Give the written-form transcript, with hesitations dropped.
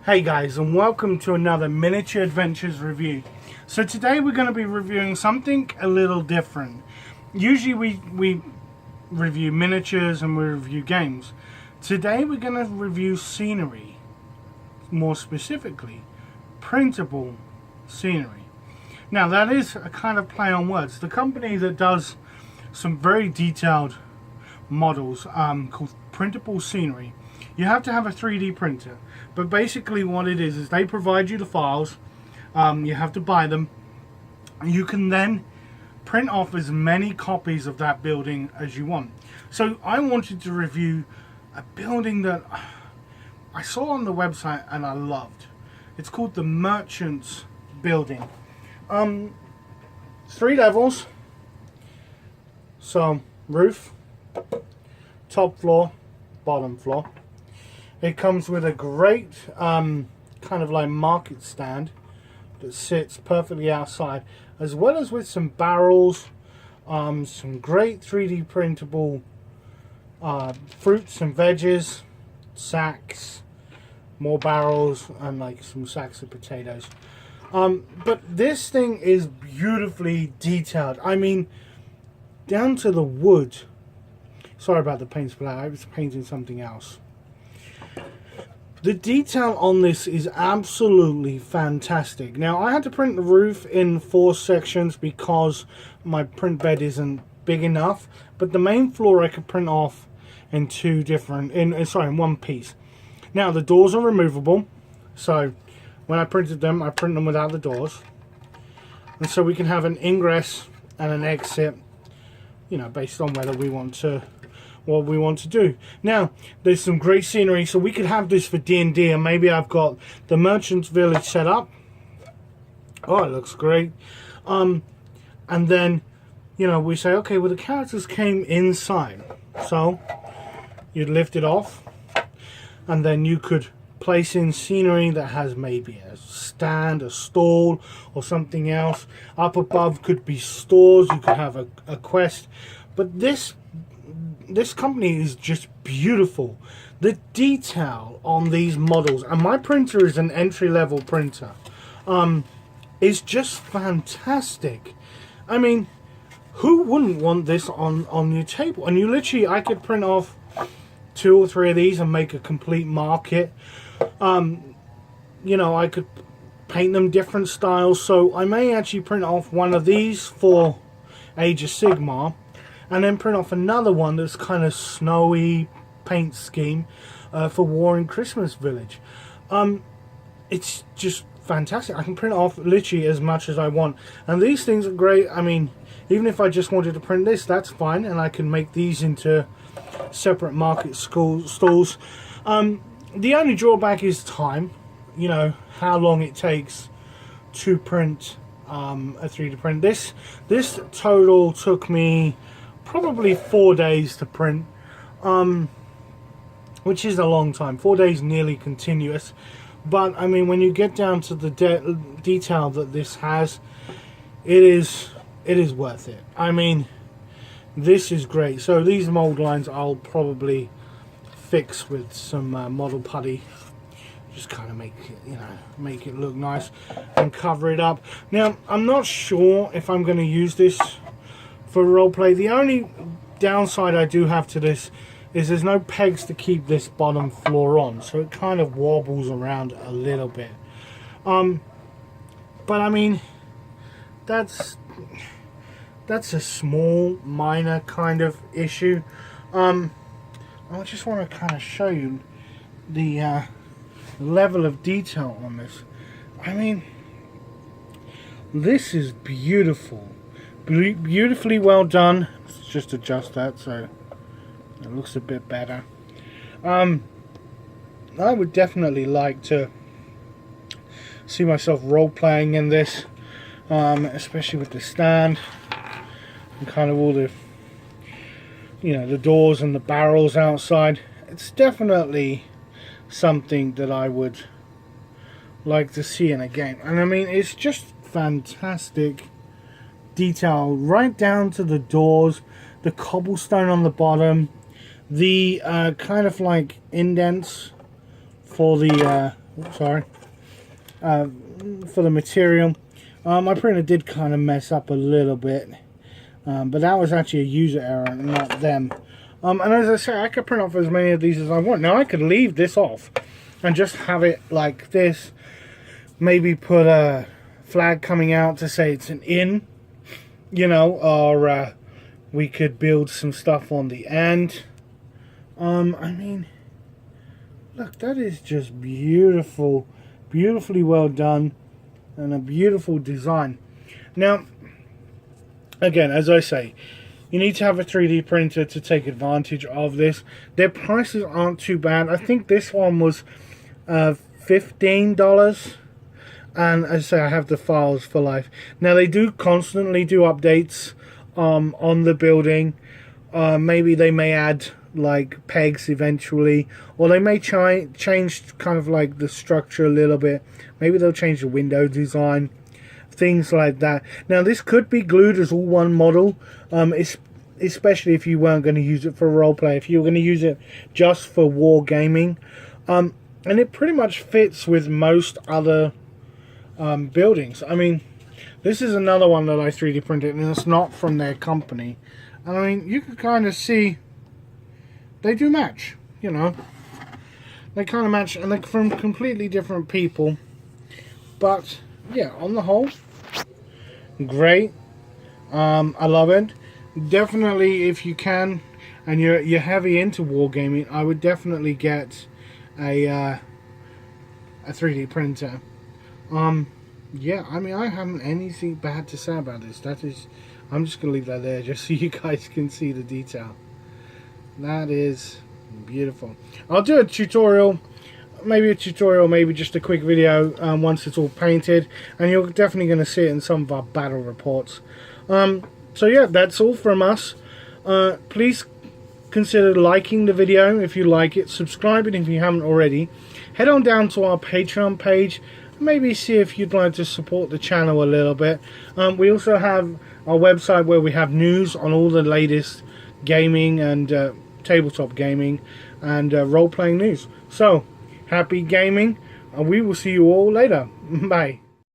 Hey guys, and welcome to another Miniature Adventures review. So today we're going to be reviewing something a little different. Usually we review miniatures and we review games. Today we're going to review scenery. More specifically, printable scenery. Now that is a kind of play on words. The company that does some very detailed models called Printable Scenery. You have to have a 3D printer, but basically what it is they provide you the files. You have to buy them. You can then print off as many copies of that building as you want. So I wanted to review a building that I saw on the website and I loved. It's called the Merchants Building. 3 levels. So roof, top floor, bottom floor. It comes with a great kind of like market stand that sits perfectly outside, as well as with some barrels, some great 3D printable fruits and veggies, sacks, more barrels, and like some sacks of potatoes. But this thing is beautifully detailed. I mean, down to the wood. Sorry about the paint splatter, I was painting something else. The detail on this is absolutely fantastic. Now, I had to print the roof in 4 sections because my print bed isn't big enough. But the main floor I could print off in in one piece. Now, the doors are removable. So, when I printed them, I print them without the doors. And so we can have an ingress and an exit, you know, based on whether we want to... what we want to do. Now, there's some great scenery, so we could have this for D&D, and maybe I've got the Merchants Village set up. Oh, it looks great. And then, you know, we say, okay, well, the characters came inside. So, you'd lift it off, and then you could place in scenery that has maybe a stand, a stall, or something else. Up above could be stores, you could have a quest. But this company is just beautiful. The detail on these models, and my printer is an entry-level printer, is just fantastic. I mean, who wouldn't want this on your table? And you literally, I could print off 2 or 3 of these and make a complete market. You know, I could paint them different styles, so I may actually print off one of these for Age of Sigmar, and then print off another one that's kind of snowy paint scheme for War in Christmas Village. It's just fantastic. I can print off literally as much as I want. And these things are great. I mean, even if I just wanted to print this, that's fine. And I can make these into separate market stalls. The only drawback is time. You know, how long it takes to print a 3D print. This total took me probably 4 days to print, which is a long time. 4 days nearly continuous. But I mean, when you get down to the detail that this has, it is worth it. I mean, this is great. So these mold lines I'll probably fix with some model putty. Just kind of make it, you know, make it look nice and cover it up. Now, I'm not sure if I'm going to use this for roleplay. The only downside I do have to this is there's no pegs to keep this bottom floor on, so it kind of wobbles around a little bit. But I mean, that's a small, minor kind of issue. I just want to kind of show you the level of detail on this. I mean, this is beautiful. Beautifully well done. Let's just adjust that so it looks a bit better. I would definitely like to see myself role-playing in this, especially with the stand and kind of all the, you know, the doors and the barrels outside. It's definitely something that I would like to see in a game. And I mean, it's just fantastic detail right down to the doors, the cobblestone on the bottom, the kind of like indents for the sorry, for the material. My printer did kind of mess up a little bit, but that was actually a user error, not them. And as I say, I could print off as many of these as I want. Now I could leave this off and just have it like this. Maybe put a flag coming out to say it's an in, you know, or we could build some stuff on the end. I mean, look, that is just beautiful, beautifully well done, and a beautiful design. Now, again, as I say, you need to have a 3D printer to take advantage of this. Their prices aren't too bad. I think this one was $15. And as I say, I have the files for life. Now, they do constantly do updates on the building. Maybe they may add like pegs eventually, or they may change kind of like the structure a little bit. Maybe they'll change the window design, things like that. Now, this could be glued as all one model, especially if you weren't going to use it for roleplay. If you were going to use it just for war gaming, and it pretty much fits with most other buildings. I mean, this is another one that I 3D printed, and it's not from their company. And I mean, you can kind of see they do match, you know. They kind of match, and they're from completely different people. But yeah, on the whole, great. I love it. Definitely, if you can, and you're heavy into wargaming, I would definitely get a 3D printer. Yeah, I mean, I haven't anything bad to say about this. I'm just gonna leave that there just so you guys can see the detail. That is beautiful. I'll do a tutorial, maybe just a quick video once it's all painted, and you're definitely going to see it in some of our battle reports. So yeah, that's all from us. Please consider liking the video if you like it, subscribing if you haven't already. Head on down to our Patreon page, maybe see if you'd like to support the channel a little bit. We also have our website where we have news on all the latest gaming and tabletop gaming and role-playing news. So, happy gaming, and we will see you all later. Bye.